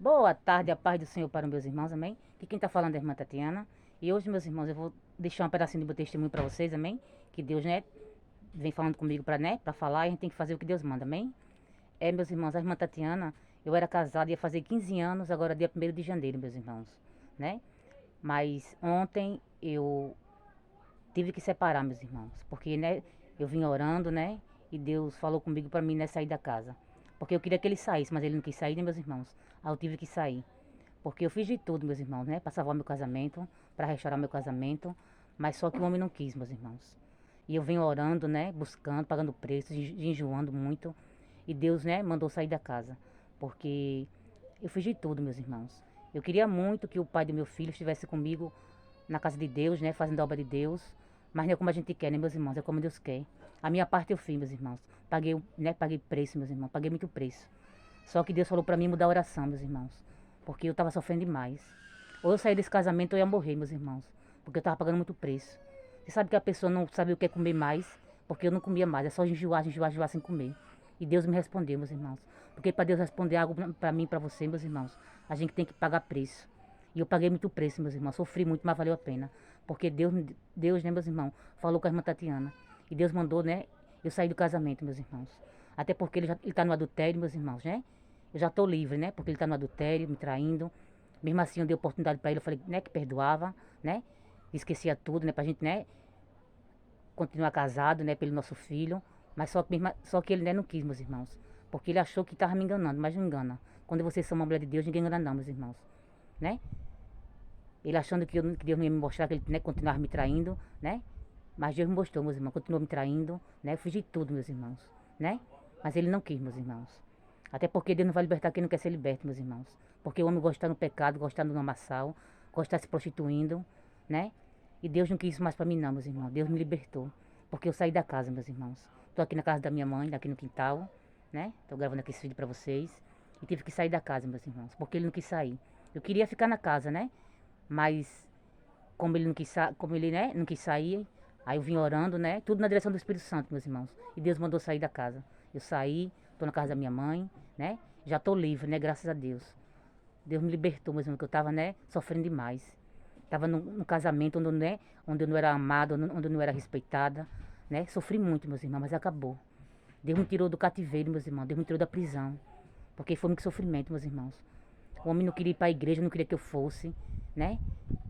Boa tarde, a paz do Senhor para os meus irmãos, amém? Que quem está falando é a irmã Tatiana. E hoje, meus irmãos, eu vou deixar um pedacinho do meu testemunho para vocês, amém? Que Deus, né, vem falando comigo para, né, para falar e a gente tem que fazer o que Deus manda, amém? Meus irmãos, a irmã Tatiana, eu era casada, ia fazer 15 anos, agora dia 1º de janeiro, meus irmãos, né? Mas ontem eu tive que separar, meus irmãos, porque, né, eu vim orando, né, e Deus falou comigo para mim, né, sair da casa. Porque eu queria que ele saísse, mas ele não quis sair, né, meus irmãos? Aí eu tive que sair. Porque eu fiz de tudo, meus irmãos, né? Para salvar meu casamento, para restaurar meu casamento. Mas só que o homem não quis, meus irmãos. E eu venho orando, né? Buscando, pagando preço, enjoando muito. E Deus, né? Mandou sair da casa. Porque eu fiz de tudo, meus irmãos. Eu queria muito que o pai do meu filho estivesse comigo na casa de Deus, né? Fazendo a obra de Deus. Mas não é como a gente quer, né, meus irmãos? É como Deus quer. A minha parte eu fiz, meus irmãos. Paguei, né? Paguei preço, meus irmãos. Paguei muito preço. Só que Deus falou para mim mudar a oração, meus irmãos. Porque eu estava sofrendo demais. Ou eu saí desse casamento ou eu ia morrer, meus irmãos. Porque eu estava pagando muito preço. Você sabe que a pessoa não sabe o que é comer mais, porque eu não comia mais. É só enjoar, enjoar, enjoar sem comer. E Deus me respondeu, meus irmãos. Porque para Deus responder algo para mim, para você, meus irmãos, a gente tem que pagar preço. E eu paguei muito preço, meus irmãos. Sofri muito, mas valeu a pena. Porque Deus, né, meus irmãos, falou com a irmã Tatiana. E Deus mandou, né, eu sair do casamento, meus irmãos. Até porque ele está no adultério, meus irmãos, né? Eu já estou livre, né? Porque ele está no adultério, me traindo. Mesmo assim, eu dei oportunidade para ele. Eu falei, né, que perdoava, né? Esquecia tudo, né? Pra gente, né? Continuar casado, né? Pelo nosso filho. Mas só que ele, né, não quis, meus irmãos. Porque ele achou que estava me enganando, mas não engana. Quando vocês são uma mulher de Deus, ninguém engana não, meus irmãos. Né? Ele achando que Deus não ia me mostrar, que ele, né, continuava me traindo, né? Mas Deus me mostrou, meus irmãos. Continuou me traindo, né? Eu fiz de tudo, meus irmãos. Né? Mas ele não quis, meus irmãos. Até porque Deus não vai libertar quem não quer ser liberto, meus irmãos. Porque o homem gosta de estar no pecado, gosta de estar no lamaçal, gosta de estar se prostituindo, né? E Deus não quis isso mais para mim não, meus irmãos. Deus me libertou. Porque eu saí da casa, meus irmãos. Tô aqui na casa da minha mãe, aqui no quintal, né? Tô gravando aqui esse vídeo para vocês. E tive que sair da casa, meus irmãos. Porque ele não quis sair. Eu queria ficar na casa, né? Mas como ele não quis, como ele, né, não quis sair, aí eu vim orando, né? Tudo na direção do Espírito Santo, meus irmãos. E Deus mandou sair da casa. Eu saí, tô na casa da minha mãe, né? Já tô livre, né? Graças a Deus. Deus me libertou, meus irmãos, que eu tava, né, sofrendo demais. Tava num casamento onde, né, onde eu não era amada, onde eu não era respeitada, né? Sofri muito, meus irmãos, mas acabou. Deus me tirou do cativeiro, meus irmãos. Deus me tirou da prisão. Porque foi muito sofrimento, meus irmãos. O homem não queria ir para a igreja, não queria que eu fosse, né?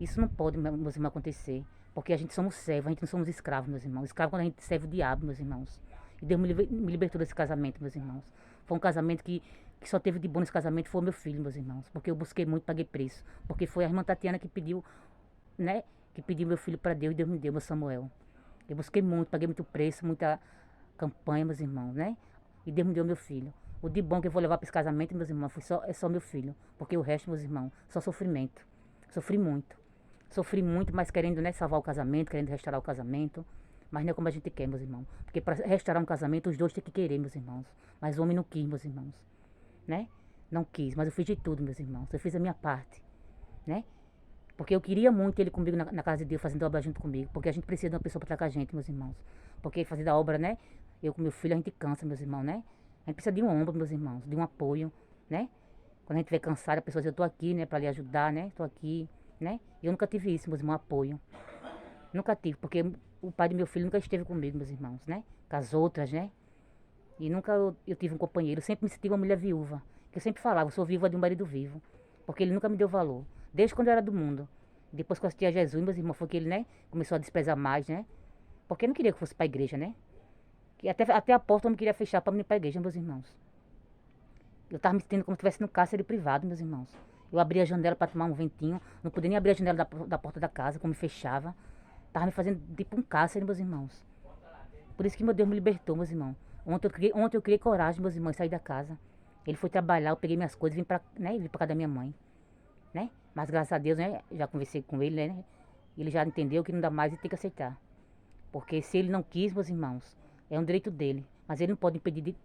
Isso não pode, meus irmãos, acontecer. Porque a gente somos servos, a gente não somos escravos, meus irmãos. Escravo quando a gente serve o diabo, meus irmãos. E Deus me libertou desse casamento, meus irmãos. Foi um casamento que só teve de bom nesse casamento foi o meu filho, meus irmãos. Porque eu busquei muito, paguei preço. Porque foi a irmã Tatiana que pediu, né? Que pediu meu filho para Deus e Deus me deu, meu Samuel. Eu busquei muito, paguei muito preço, muita campanha, meus irmãos, né? E Deus me deu meu filho. O de bom que eu vou levar para esse casamento, meus irmãos, é só meu filho. Porque o resto, meus irmãos, só sofrimento. Sofri muito. Sofri muito, mas querendo, né, salvar o casamento, querendo restaurar o casamento. Mas não é como a gente quer, meus irmãos. Porque para restaurar um casamento, os dois têm que querer, meus irmãos. Mas o homem não quis, meus irmãos. Né? Não quis, mas eu fiz de tudo, meus irmãos. Eu fiz a minha parte. Né? Porque eu queria muito ele comigo na casa de Deus, fazendo obra junto comigo. Porque a gente precisa de uma pessoa para estar com a gente, meus irmãos. Porque fazendo a obra, né? Eu com meu filho, a gente cansa, meus irmãos, né? A gente precisa de um ombro, meus irmãos, de um apoio, né? Quando a gente estiver cansado, a pessoa diz, eu tô aqui, né, para lhe ajudar, né? Tô aqui, né? E eu nunca tive isso, meus irmãos, apoio. Nunca tive, porque o pai do meu filho nunca esteve comigo, meus irmãos, né? Com as outras, né? E nunca eu tive um companheiro, eu sempre me senti uma mulher viúva. Que eu sempre falava, eu sou viúva de um marido vivo. Porque ele nunca me deu valor. Desde quando eu era do mundo. Depois que eu assisti a Jesus, meus irmãos, foi que ele, né, começou a desprezar mais, né? Porque eu não queria que eu fosse para a igreja, né? Que até a porta eu não queria fechar para me ir para a igreja, meus irmãos. Eu estava me sentindo como se estivesse no cárcere privado, meus irmãos. Eu abria a janela para tomar um ventinho, não podia nem abrir a janela da porta da casa, como me fechava. Tava me fazendo tipo um cárcere, meus irmãos. Por isso que meu Deus me libertou, meus irmãos. Ontem eu criei coragem, meus irmãos, sair da casa. Ele foi trabalhar, eu peguei minhas coisas e vim para, né, vim para casa da minha mãe, né? Mas graças a Deus, né, já conversei com ele, né? Ele já entendeu que não dá mais e tem que aceitar. Porque se ele não quis, meus irmãos, é um direito dele. Mas ele não pode impedir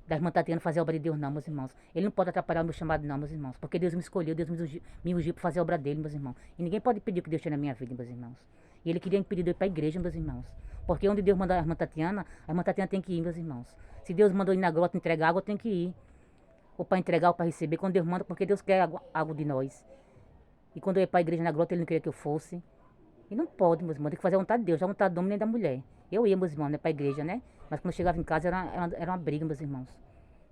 da irmã Tatiana fazer a obra de Deus, não, meus irmãos. Ele não pode atrapalhar o meu chamado, não, meus irmãos. Porque Deus me escolheu, Deus me ungiu para fazer a obra dele, meus irmãos. E ninguém pode impedir o que Deus tem na minha vida, meus irmãos. E ele queria impedir de eu ir para a igreja, meus irmãos. Porque onde Deus mandou a irmã Tatiana tem que ir, meus irmãos. Se Deus mandou ir na grota entregar água, tem que ir. ou para entregar, ou para receber. Quando Deus manda, porque Deus quer algo de nós. E quando eu ia para a igreja na grota, ele não queria que eu fosse. E não pode, meus irmãos, tem que fazer a vontade de Deus, a vontade do homem nem da mulher. Eu ia, meus irmãos, né, para a igreja, né? Mas quando eu chegava em casa era uma briga, meus irmãos.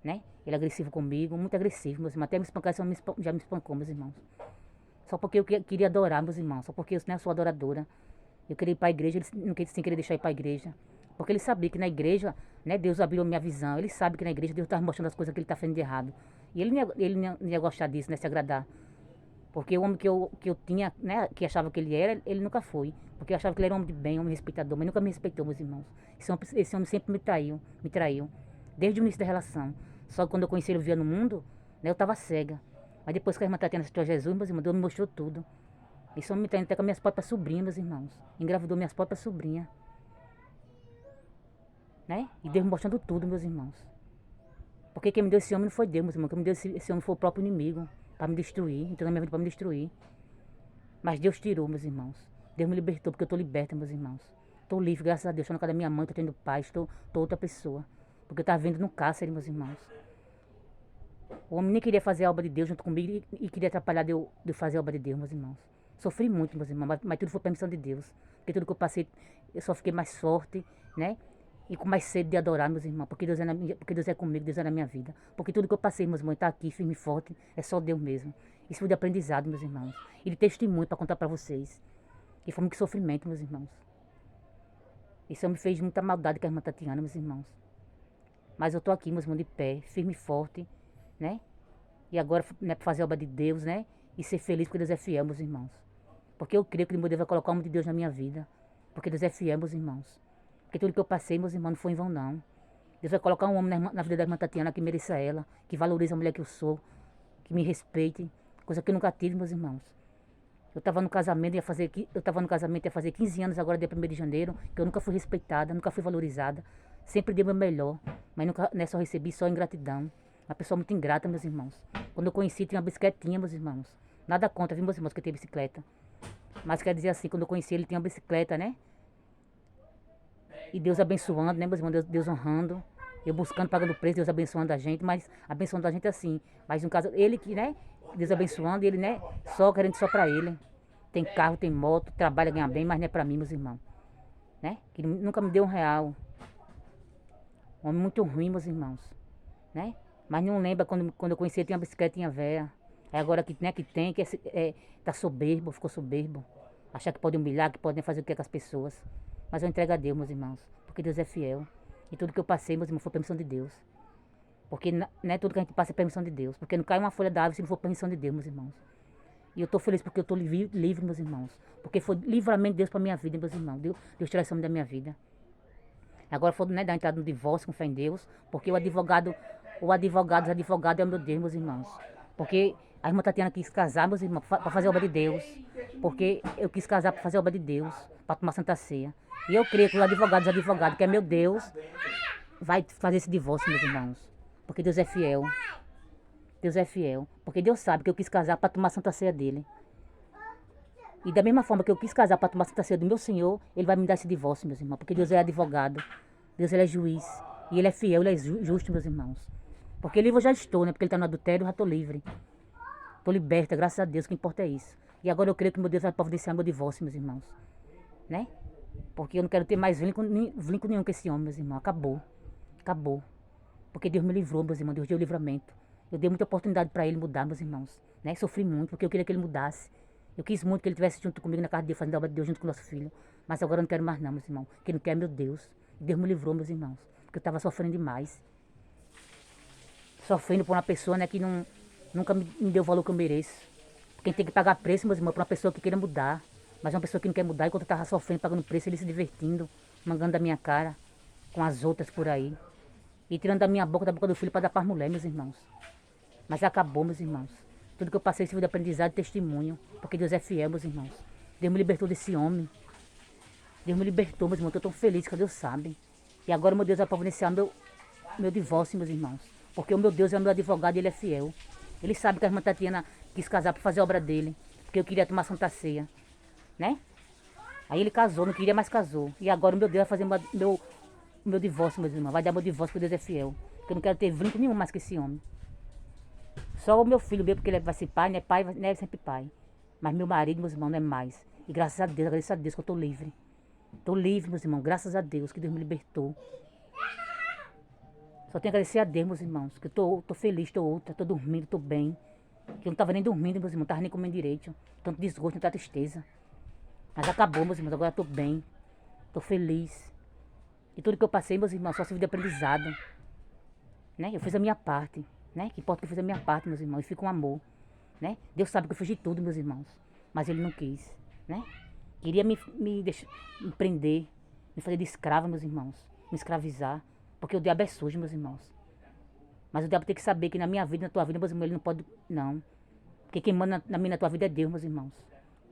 Né? Ele é agressivo comigo, muito agressivo, meus irmãos. Até me espancar, já me espancou, meus irmãos. Só porque eu queria adorar, meus irmãos. Só porque eu, né, sou adoradora. Eu queria ir para a igreja, ele não queria, sem querer deixar eu ir para a igreja. Porque ele sabia que na igreja, né, Deus abriu a minha visão. Ele sabe que na igreja Deus está mostrando as coisas que ele está fazendo de errado. E ele não ia gostar disso, né, se agradar. Porque o homem que eu tinha, né, que achava que ele era, ele nunca foi. Porque eu achava que ele era um homem de bem, um homem respeitador, mas nunca me respeitou, meus irmãos. Esse homem sempre me traiu. Desde o início da relação. Só que quando eu conheci ele, eu via no mundo, né, eu estava cega. Mas depois que a irmã Tatiana assistiu a Jesus, meus irmãos, Deus me mostrou tudo. Esse homem me traiu até com minhas próprias sobrinhas, meus irmãos. Engravidou minhas próprias sobrinhas. Né? E Deus me mostrando tudo, meus irmãos. Porque quem me deu esse homem não foi Deus, meus irmãos. Quem me deu esse homem foi o próprio inimigo. Para me destruir. Então na minha vida para me destruir. Mas Deus tirou, meus irmãos. Deus me libertou, porque eu estou liberta, meus irmãos. Estou livre, graças a Deus. Estou na casa da minha mãe, estou tendo paz, estou outra pessoa. Porque eu estava vendo no cárcere, meus irmãos. O homem nem queria fazer a obra de Deus junto comigo e queria atrapalhar de eu fazer a obra de Deus, meus irmãos. Sofri muito, meus irmãos, mas tudo foi permissão de Deus. Porque tudo que eu passei, eu só fiquei mais forte, né? E com mais sede de adorar, meus irmãos. Porque Deus é comigo, Deus é na minha vida. Porque tudo que eu passei, meus irmãos, está aqui, firme e forte, é só Deus mesmo. Isso foi de aprendizado, meus irmãos. E de testemunho para contar para vocês. E foi muito sofrimento, meus irmãos. Isso me fez muita maldade com a irmã Tatiana, meus irmãos. Mas eu tô aqui, meus irmãos, de pé, firme e forte, né? E agora, né, para fazer a obra de Deus, né? E ser feliz porque Deus é fiel, meus irmãos. Porque eu creio que Deus vai colocar o homem de Deus na minha vida. Porque Deus é fiel, meus irmãos. Porque tudo que eu passei, meus irmãos, não foi em vão, não. Deus vai colocar um homem na vida da irmã Tatiana que mereça ela, que valorize a mulher que eu sou, que me respeite. Coisa que eu nunca tive, meus irmãos. Eu estava no casamento, ia fazer 15 anos agora, dia 1º de janeiro, que eu nunca fui respeitada, nunca fui valorizada. Sempre dei o meu melhor, mas nunca, né, só recebi só ingratidão. Uma pessoa muito ingrata, meus irmãos. Quando eu conheci, tinha uma bicicletinha, meus irmãos. Nada contra, viu, meus irmãos, que eu tenho bicicleta. Mas quer dizer assim, quando eu conheci, ele tinha uma bicicleta, né? E Deus abençoando, né, meus irmãos? Deus honrando. Eu buscando, pagando preço, Deus abençoando a gente. Mas abençoando a gente assim. Mas no caso, ele que, né? Deus abençoando, ele, né? Só querendo só pra ele. Tem carro, tem moto, trabalha, ganha bem, mas não é pra mim, meus irmãos. Né? Que nunca me deu R$ 1. Um homem muito ruim, meus irmãos. Né? Mas não lembra quando eu conheci ele, tinha uma bicicletinha velha. Aí agora que, né, que tem, tá soberbo, ficou soberbo. Achar que pode humilhar, que pode fazer o que é com as pessoas. Mas eu entrego a Deus, meus irmãos. Porque Deus é fiel. E tudo que eu passei, meus irmãos, foi permissão de Deus. Porque não é tudo que a gente passa é permissão de Deus. Porque não cai uma folha da árvore se não for permissão de Deus, meus irmãos. E eu estou feliz porque eu estou livre, meus irmãos. Porque foi livramento de Deus para minha vida, meus irmãos. Deus tirou esse homem da minha vida. Agora foi, né, dar entrada no divórcio com fé em Deus. Porque o advogado é o meu Deus, meus irmãos. Porque a irmã Tatiana quis casar, meus irmãos, para fazer a obra de Deus. Porque eu quis casar para fazer a obra de Deus, para tomar Santa Ceia. E eu creio que os advogados, que é meu Deus, vai fazer esse divórcio, meus irmãos. Porque Deus é fiel. Deus é fiel. Porque Deus sabe que eu quis casar para tomar Santa Ceia dele. E da mesma forma que eu quis casar para tomar Santa Ceia do meu Senhor, Ele vai me dar esse divórcio, meus irmãos. Porque Deus é advogado. Deus, Ele é juiz. E Ele é fiel, Ele é justo, meus irmãos. Porque livre eu já estou, né? Porque Ele está no adultério, eu já estou livre. Estou liberta, graças a Deus, o que importa é isso. E agora eu creio que meu Deus vai providenciar meu divórcio, meus irmãos. Né? Porque eu não quero ter mais vínculo nenhum com esse homem, meus irmãos. Acabou. Acabou. Porque Deus me livrou, meus irmãos. Deus deu livramento. Eu dei muita oportunidade para ele mudar, meus irmãos. Né? Sofri muito, porque eu queria que ele mudasse. Eu quis muito que ele estivesse junto comigo na casa de Deus, fazendo a obra de Deus junto com o nosso filho. Mas agora eu não quero mais não, meus irmãos. Quem não quer é meu Deus. Deus me livrou, meus irmãos. Porque eu estava sofrendo demais. Sofrendo por uma pessoa, né, que nunca me deu o valor que eu mereço. Quem tem que pagar preço, meus irmãos, para uma pessoa que queira mudar. Mas uma pessoa que não quer mudar, enquanto eu estava sofrendo, pagando preço, ele se divertindo, mangando da minha cara, com as outras por aí. E tirando da minha boca, da boca do filho, para dar para as mulheres, meus irmãos. Mas acabou, meus irmãos. Tudo que eu passei serviu de aprendizado e testemunho. Porque Deus é fiel, meus irmãos. Deus me libertou desse homem. Deus me libertou, meus irmãos. Eu estou tão feliz que Deus sabe. E agora, meu Deus, vai providenciar meu divórcio, meus irmãos. Porque o meu Deus é o meu advogado e Ele é fiel. Ele sabe que a irmã Tatiana quis casar para fazer a obra dele. Porque eu queria tomar Santa Ceia. Né? Aí ele casou, não queria, mas casou. E agora o meu Deus vai fazer meu divórcio, meus irmãos. Vai dar meu divórcio porque Deus é fiel. Porque eu não quero ter vínculo nenhum mais com esse homem. Só o meu filho mesmo, porque ele vai ser pai, né? Pai, né? Sempre pai. Mas meu marido, meus irmãos, não é mais. E graças a Deus, agradeço a Deus que eu tô livre. Tô livre, meus irmãos, graças a Deus, que Deus me libertou. Só tenho a agradecer a Deus, meus irmãos, que eu tô feliz, tô outra, tô dormindo, tô bem. Que eu não tava nem dormindo, meus irmãos, não tava nem comendo direito. Tanto desgosto, tanta tristeza. Mas acabou, meus irmãos, agora eu tô bem. Tô feliz. E tudo que eu passei, meus irmãos, só serviu de aprendizado. Né? Eu fiz a minha parte, né? Que importa que eu fiz a minha parte, meus irmãos, e fica um amor, né? Deus sabe que eu fiz de tudo, meus irmãos, mas Ele não quis, né? Queria me prender, me fazer de escrava, meus irmãos, me escravizar, porque o diabo é sujo, meus irmãos. Mas o diabo tem que saber que na minha vida, na tua vida, meus irmãos, ele não pode, não. Porque quem manda na minha, na tua vida é Deus, meus irmãos.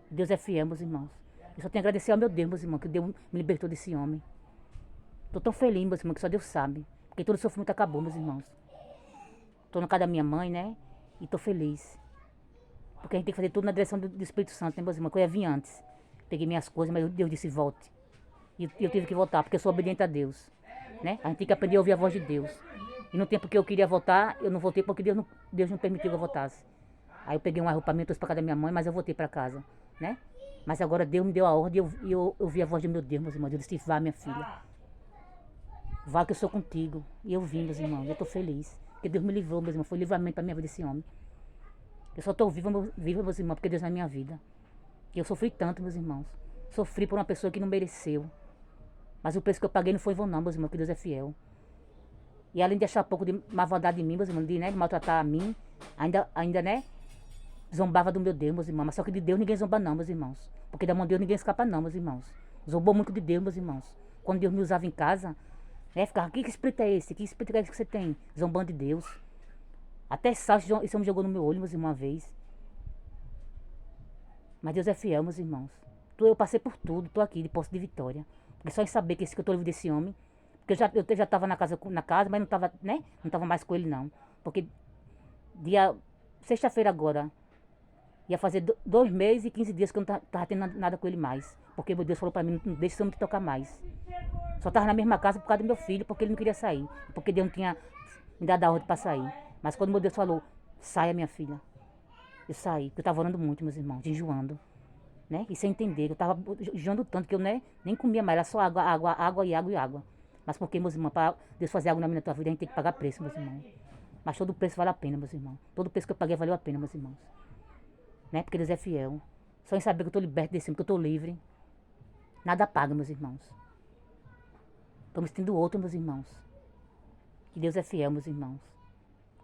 Deus é fiel, meus irmãos. Eu só tenho a agradecer ao meu Deus, meus irmãos, que Deus me libertou desse homem. Tô tão feliz, meus irmãos, que só Deus sabe. Porque todo o sofrimento acabou, meus irmãos. Tô na casa da minha mãe, né? E tô feliz. Porque a gente tem que fazer tudo na direção do Espírito Santo, né, meus irmãos? Que eu ia vir antes. Peguei minhas coisas, mas Deus disse volte. E eu tive que voltar, porque eu sou obediente a Deus. Né? A gente tem que aprender a ouvir a voz de Deus. E no tempo que eu queria voltar, eu não voltei porque Deus não permitiu que eu voltasse. Aí eu peguei uma roupa minha, trouxe pra casa da minha mãe, mas eu voltei pra casa, né? Mas agora Deus me deu a ordem e eu ouvi a voz de meu Deus, meus irmãos. Eu disse, vá, minha filha. Vá que eu sou contigo. E eu vim, meus irmãos. Eu tô feliz. Porque Deus me livrou, meus irmãos. Foi livramento pra minha vida esse homem. Eu só tô viva, meus irmãos, porque Deus é na minha vida. E eu sofri tanto, meus irmãos. Sofri por uma pessoa que não mereceu. Mas o preço que eu paguei não foi vão não, meus irmãos, porque Deus é fiel. E além de achar pouco de má vontade em mim, meus irmãos, de, né, de maltratar a mim, ainda, né, zombava do meu Deus, meus irmãos. Mas só que de Deus ninguém zomba não, meus irmãos. Porque da mão de Deus ninguém escapa não, meus irmãos. Zombou muito de Deus, meus irmãos. Quando Deus me usava em casa, né, ficava, que espírito é esse? Que espírito é esse que você tem? Zombando de Deus. Até sal esse homem jogou no meu olho, meus irmãos, uma vez. Mas Deus é fiel, meus irmãos. Eu passei por tudo, tô aqui de Poço de Vitória. Porque só em saber que eu tô livre desse homem. Porque eu já tava na casa, mas não tava, né? Não tava mais com ele, não. Porque sexta-feira agora, ia fazer 2 meses e 15 dias que eu não tava tendo nada com ele mais. Porque meu Deus falou pra mim, não deixa esse homem te tocar mais. Só tava na mesma casa por causa do meu filho, porque ele não queria sair. Porque Deus não tinha me dado a ordem pra sair. Mas quando meu Deus falou, saia, minha filha. Eu saí, porque eu tava orando muito, meus irmãos, enjoando. Né? E sem entender, eu tava enjoando tanto que eu, né, nem comia mais, era só água, água, água e água e água. Mas porque, meus irmãos, para Deus fazer algo na minha tua vida, a gente tem que pagar preço, meus irmãos. Mas todo preço vale a pena, meus irmãos. Todo preço que eu paguei valeu a pena, meus irmãos. Né? Porque Deus é fiel. Só em saber que eu tô liberto desse homem, que eu tô livre. Nada paga, meus irmãos. Tô me sentindo outro, meus irmãos. Que Deus é fiel, meus irmãos.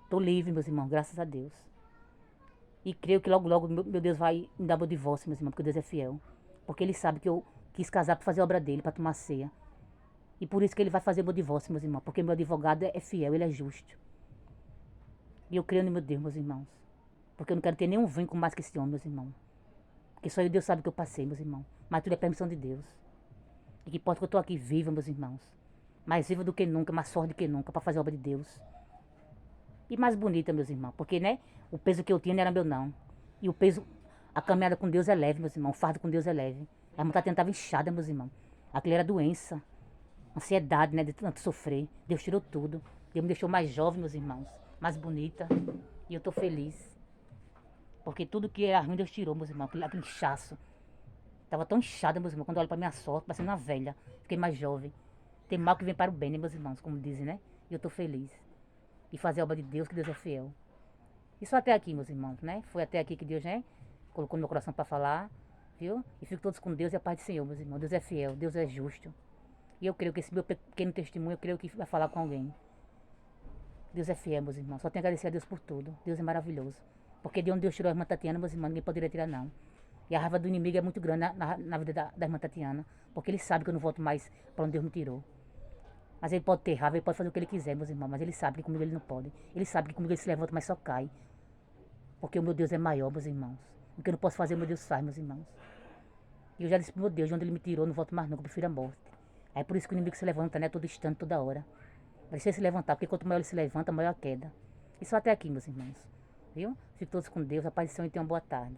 Tô livre, meus irmãos, graças a Deus. E creio que logo, logo, meu Deus vai me dar meu divórcio, meus irmãos, porque Deus é fiel. Porque Ele sabe que eu quis casar para fazer a obra dele, para tomar ceia. E por isso que Ele vai fazer meu divórcio, meus irmãos. Porque meu advogado é fiel, ele é justo. E eu creio no meu Deus, meus irmãos. Porque eu não quero ter nenhum vínculo mais que esse homem, meus irmãos. Porque só Deus sabe o que eu passei, meus irmãos. Mas tudo é permissão de Deus. E que importa que eu estou aqui viva, meus irmãos. Mais viva do que nunca, mais forte do que nunca, para fazer a obra de Deus. E mais bonita, meus irmãos. Porque, né, o peso que eu tinha não era meu, não. E o peso, a caminhada com Deus é leve, meus irmãos. O fardo com Deus é leve. A vontade estava inchada, meus irmãos. Aquilo era doença. Ansiedade, né, de tanto sofrer. Deus tirou tudo. Deus me deixou mais jovem, meus irmãos. Mais bonita. E eu tô feliz. Porque tudo que era ruim, Deus tirou, meus irmãos. Aquele inchaço. Tava tão inchada, meus irmãos. Quando eu olho pra minha sorte, parecendo uma velha. Fiquei mais jovem. Tem mal que vem para o bem, né, meus irmãos? Como dizem, né? E eu tô feliz. E fazer a obra de Deus, que Deus é fiel. E só até aqui, meus irmãos, né? Foi até aqui que Deus, né, colocou no meu coração para falar, viu? E fico todos com Deus e a paz do Senhor, meus irmãos. Deus é fiel, Deus é justo. E eu creio que esse meu pequeno testemunho, eu creio que vai falar com alguém. Deus é fiel, meus irmãos. Só tenho que agradecer a Deus por tudo. Deus é maravilhoso. Porque de onde Deus tirou a irmã Tatiana, meus irmãos, ninguém poderia tirar, não. E a raiva do inimigo é muito grande na vida da irmã Tatiana. Porque ele sabe que eu não volto mais para onde Deus me tirou. Mas ele pode ter raiva, ele pode fazer o que ele quiser, meus irmãos. Mas ele sabe que comigo ele não pode. Ele sabe que comigo ele se levanta, mas só cai. Porque o meu Deus é maior, meus irmãos. O que eu não posso fazer, o meu Deus faz, meus irmãos. E eu já disse pro meu Deus, de onde ele me tirou, eu não volto mais nunca, eu prefiro a morte. Aí por isso que o inimigo se levanta, né? Todo instante, toda hora. Vai se levantar, porque quanto maior ele se levanta, maior a queda. E só até aqui, meus irmãos. Viu? Fiquem todos com Deus, a paz do Senhor e tenham uma boa tarde.